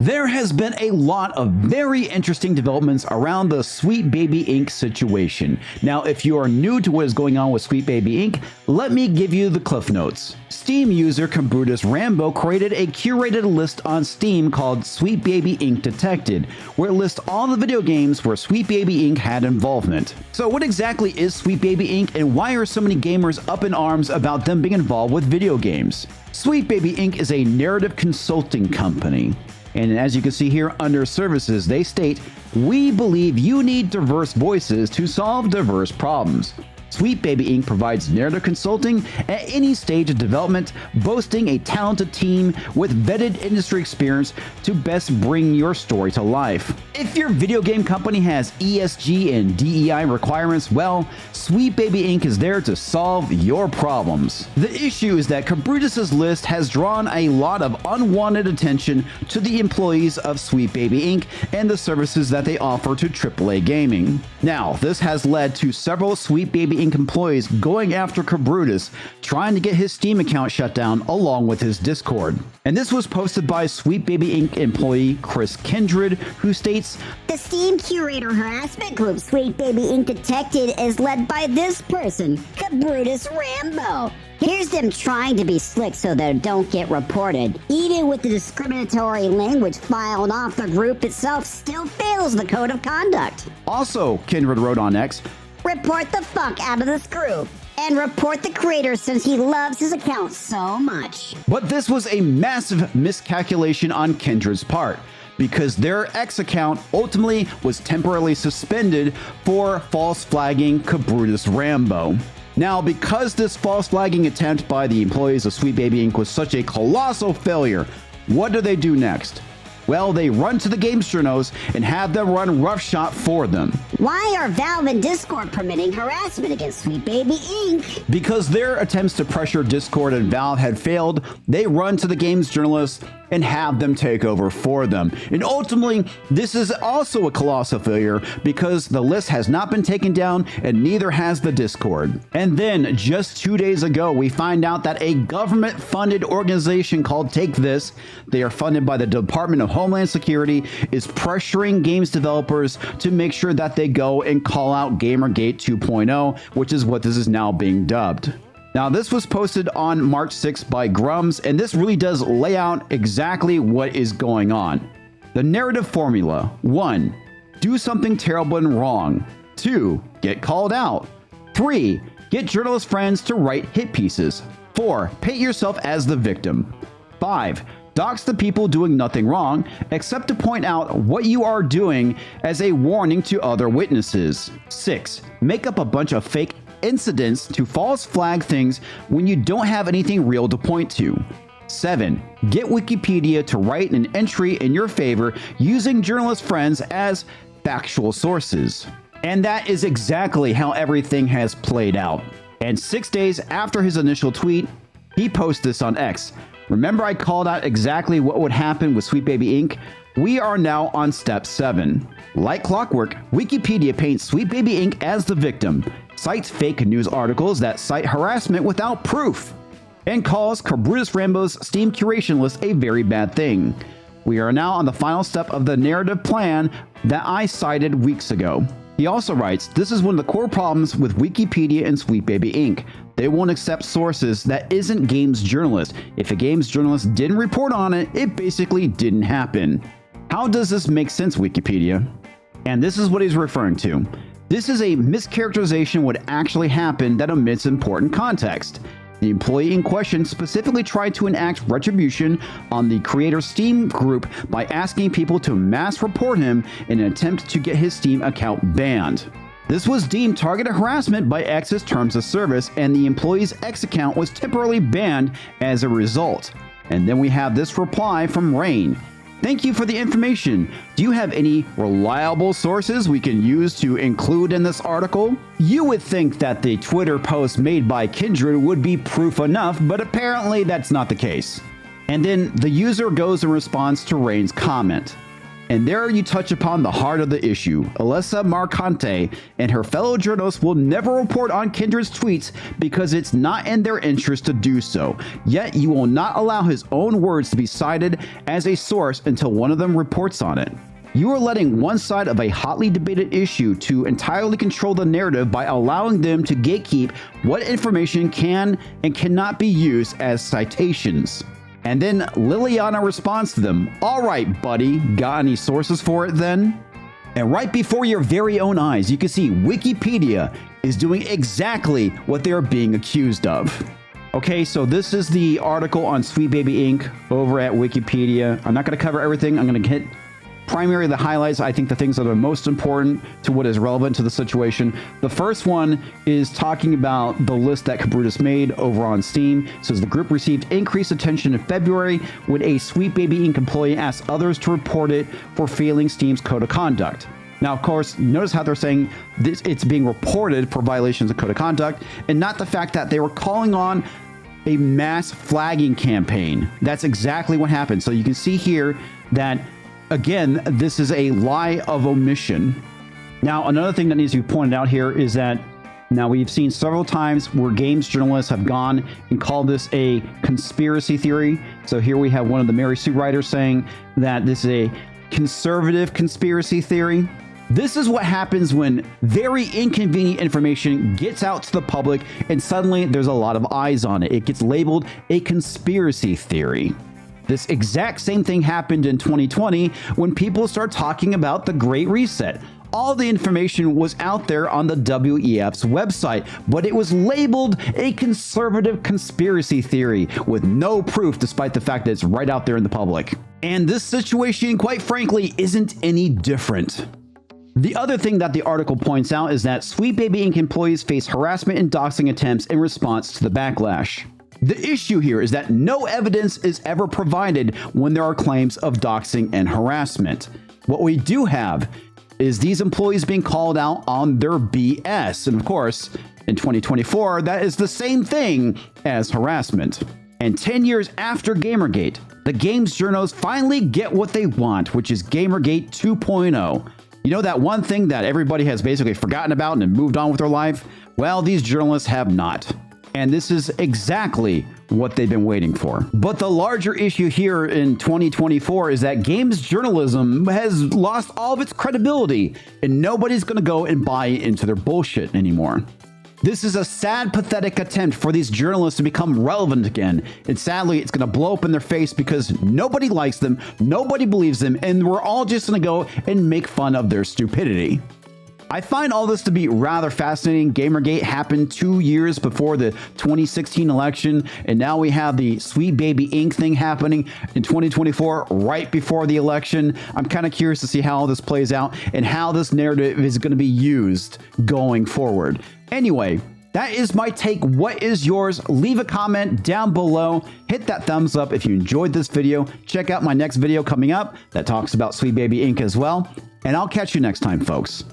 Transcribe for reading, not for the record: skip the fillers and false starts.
There has been a lot of very interesting developments around the Sweet Baby Inc. situation. Now, if you are new to what is going on with Sweet Baby Inc., let me give you the cliff notes. Steam user Brutus Rambo created a curated list on Steam called Sweet Baby Inc. Detected, where it lists all the video games where Sweet Baby Inc. had involvement. So what exactly is Sweet Baby Inc. and why are so many gamers up in arms about them being involved with video games? Sweet Baby Inc. is a narrative consulting company. And as you can see here under services, they state, "We believe you need diverse voices to solve diverse problems." Sweet Baby Inc. provides narrative consulting at any stage of development, boasting a talented team with vetted industry experience to best bring your story to life. If your video game company has ESG and DEI requirements, well, Sweet Baby Inc. is there to solve your problems. The issue is that Brutus's list has drawn a lot of unwanted attention to the employees of Sweet Baby Inc. and the services that they offer to AAA gaming. Now, this has led to several Sweet Baby Inc. employees going after Brutus, trying to get his Steam account shut down along with his Discord. And this was posted by Sweet Baby Inc. employee Chris Kindred, who states, "The Steam curator harassment group Sweet Baby Inc. Detected is led by this person, Brutus Rambo. Here's them trying to be slick so they don't get reported. Even with the discriminatory language filed off, the group itself still fails the code of conduct." Also, Kindred wrote on X, "Report the fuck out of this group. And report the creator since he loves his account so much." But this was a massive miscalculation on Kindred's part, because their X account ultimately was temporarily suspended for false flagging Brutus Rambo. Now, because this false flagging attempt by the employees of Sweet Baby Inc. was such a colossal failure, what do they do next? Well, they run to the Journos and have them run roughshod for them. Why are Valve and Discord permitting harassment against Sweet Baby Inc.? Because their attempts to pressure Discord and Valve had failed, they run to the game's journalists and have them take over for them. And ultimately, this is also a colossal failure because the list has not been taken down and neither has the Discord. And then, just 2 days ago, we find out that a government-funded organization called Take This, they are funded by the Department of Homeland Security, is pressuring games developers to make sure that they go and call out GamerGate 2.0, which is what this is now being dubbed. Now, this was posted on March 6th by Grums, and this really does lay out exactly what is going on. The narrative formula: 1. Do something terrible and wrong. 2. Get called out. 3. Get journalist friends to write hit pieces. 4. Paint yourself as the victim. 5. Dox the people doing nothing wrong, except to point out what you are doing as a warning to other witnesses. 6. Make up a bunch of fake incidents to false flag things when you don't have anything real to point to. 7. Get Wikipedia to write an entry in your favor using journalist friends as factual sources. And that is exactly how everything has played out. And 6 days after his initial tweet, he posted this on X. "Remember I called out exactly what would happen with Sweet Baby Inc.? We are now on step 7. Like clockwork, Wikipedia paints Sweet Baby Inc. as the victim, cites fake news articles that cite harassment without proof, and calls Brutus Rambo's Steam curation list a very bad thing. We are now on the final step of the narrative plan that I cited weeks ago." He also writes, "This is one of the core problems with Wikipedia and Sweet Baby Inc. They won't accept sources that isn't games journalist. If a games journalist didn't report on it, it basically didn't happen. How does this make sense, Wikipedia?" And this is what he's referring to. This is a mischaracterization of what actually happened that omits important context. The employee in question specifically tried to enact retribution on the creator's Steam group by asking people to mass report him in an attempt to get his Steam account banned. This was deemed targeted harassment by X's terms of service, and the employee's X account was temporarily banned as a result. And then we have this reply from Rain. "Thank you for the information. Do you have any reliable sources we can use to include in this article?" You would think that the Twitter post made by Kindred would be proof enough, but apparently that's not the case. And then the user goes and responds to Rain's comment. And there you touch upon the heart of the issue. Alyssa Marcante and her fellow journalists will never report on Kindred's tweets because it's not in their interest to do so. Yet you will not allow his own words to be cited as a source until one of them reports on it. You are letting one side of a hotly debated issue to entirely control the narrative by allowing them to gatekeep what information can and cannot be used as citations. And then Liliana responds to them, "All right, buddy, got any sources for it then?" And right before your very own eyes, you can see Wikipedia is doing exactly what they are being accused of. Okay, so this is the article on Sweet Baby Inc. over at Wikipedia. I'm not going to cover everything. I'm going to hit primarily the highlights. I think the things that are most important to what is relevant to the situation. The first one is talking about the list that Kabrutus made over on Steam. It says the group received increased attention in February when a Sweet Baby Inc. employee asked others to report it for failing Steam's code of conduct. Now, of course, notice how they're saying this, it's being reported for violations of code of conduct, and not the fact that they were calling on a mass flagging campaign. That's exactly what happened. So you can see here that, again, this is a lie of omission. Now, another thing that needs to be pointed out here is that now we've seen several times where games journalists have gone and called this a conspiracy theory. So here we have one of the Mary Sue writers saying that this is a conservative conspiracy theory. This is what happens when very inconvenient information gets out to the public and suddenly there's a lot of eyes on it. It gets labeled a conspiracy theory. This exact same thing happened in 2020 when people start talking about the Great Reset. All the information was out there on the WEF's website, but it was labeled a conservative conspiracy theory with no proof, despite the fact that it's right out there in the public. And this situation, quite frankly, isn't any different. The other thing that the article points out is that Sweet Baby Inc. employees face harassment and doxing attempts in response to the backlash. The issue here is that no evidence is ever provided when there are claims of doxing and harassment. What we do have is these employees being called out on their BS. And of course, in 2024, that is the same thing as harassment. And 10 years after GamerGate, the games journos finally get what they want, which is GamerGate 2.0. You know that one thing that everybody has basically forgotten about and moved on with their life? Well, these journalists have not. And this is exactly what they've been waiting for. But the larger issue here in 2024 is that games journalism has lost all of its credibility, and nobody's going to go and buy into their bullshit anymore. This is a sad, pathetic attempt for these journalists to become relevant again. And sadly, it's going to blow up in their face because nobody likes them, nobody believes them, and we're all just going to go and make fun of their stupidity. I find all this to be rather fascinating. Gamergate happened 2 years before the 2016 election, and now we have the Sweet Baby Inc. thing happening in 2024, right before the election. I'm kind of curious to see how all this plays out and how this narrative is going to be used going forward. Anyway, that is my take. What is yours? Leave a comment down below. Hit that thumbs up if you enjoyed this video. Check out my next video coming up that talks about Sweet Baby Inc. as well. And I'll catch you next time, folks.